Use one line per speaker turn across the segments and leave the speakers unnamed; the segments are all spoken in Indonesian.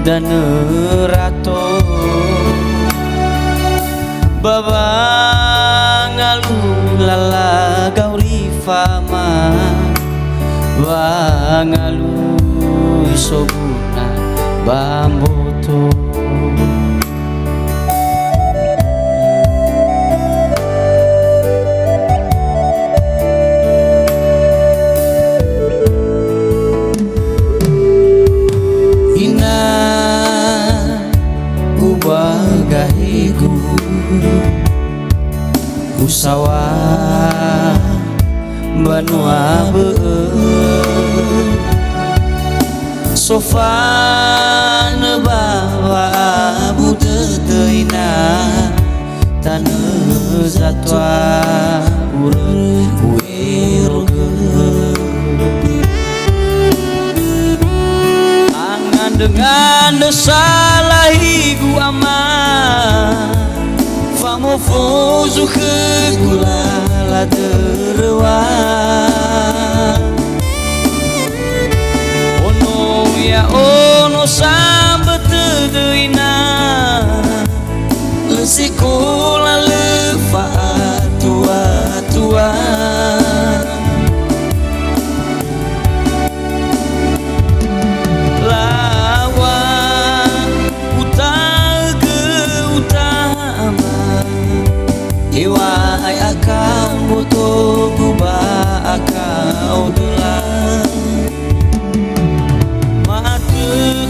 dan rato babang alulala gauri fama bangalu isobuna bamboto ina ubagahigu usawa banua sofan bawa budeteina tanah zatwa urang ueroge angan dengan desalahigu aman famo fozu kegulala terwa ono ya ono sambat deina lesikola lefa tua tua lawan utaga utama iwai akau boto guba akau dulang matu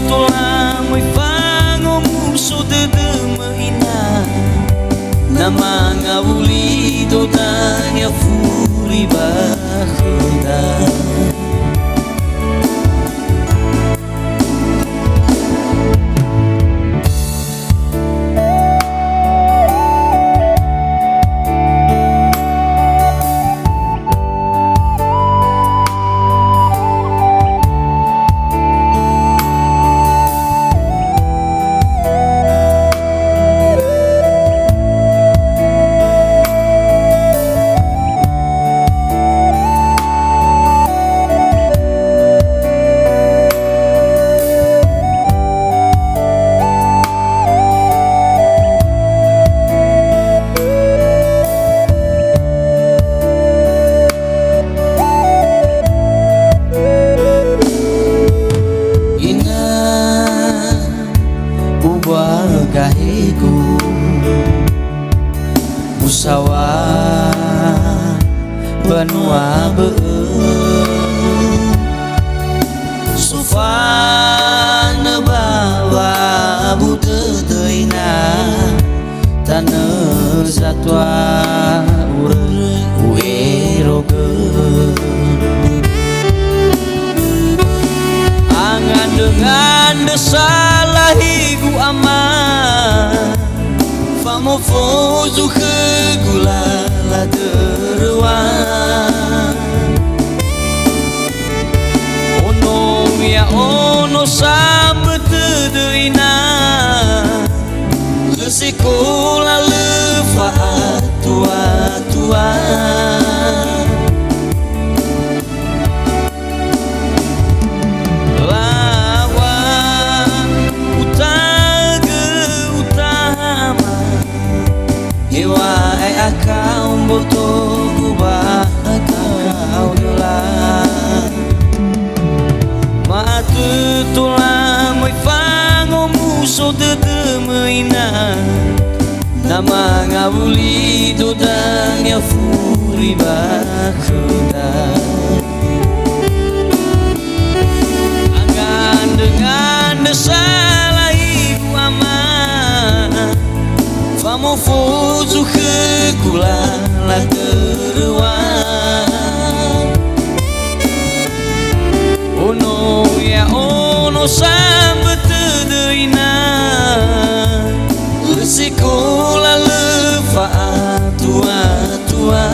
tulang muy fangom sude demeina nama ngawuli dotanya furi bakhda gahigu usawa banua sufan bawa budeteina tanah zatwa urang ueroge angan dengan desalahigu aman famo fozu kegulala terwa ono ya ono sambat deina lesikola lefa tua tua iwai akau boto guba akau dulang matu tulang muy fangom sude demeina nama ngawuli dodanya furi bakhda angan dengan desalahigu aman famo fozu kegulala terwa ono ya ono sambat deina lesikola lefa tua tua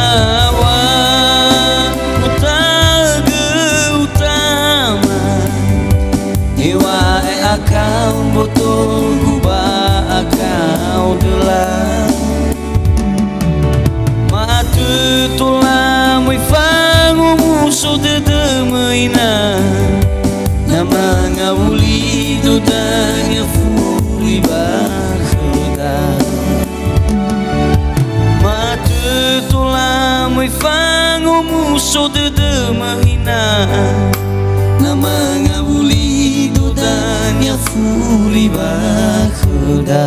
lawan utaga utama iwai akau boto guba akau delang matu tulang muy fang musuh dede mahina nama ngabuli dodanya fuli bakhda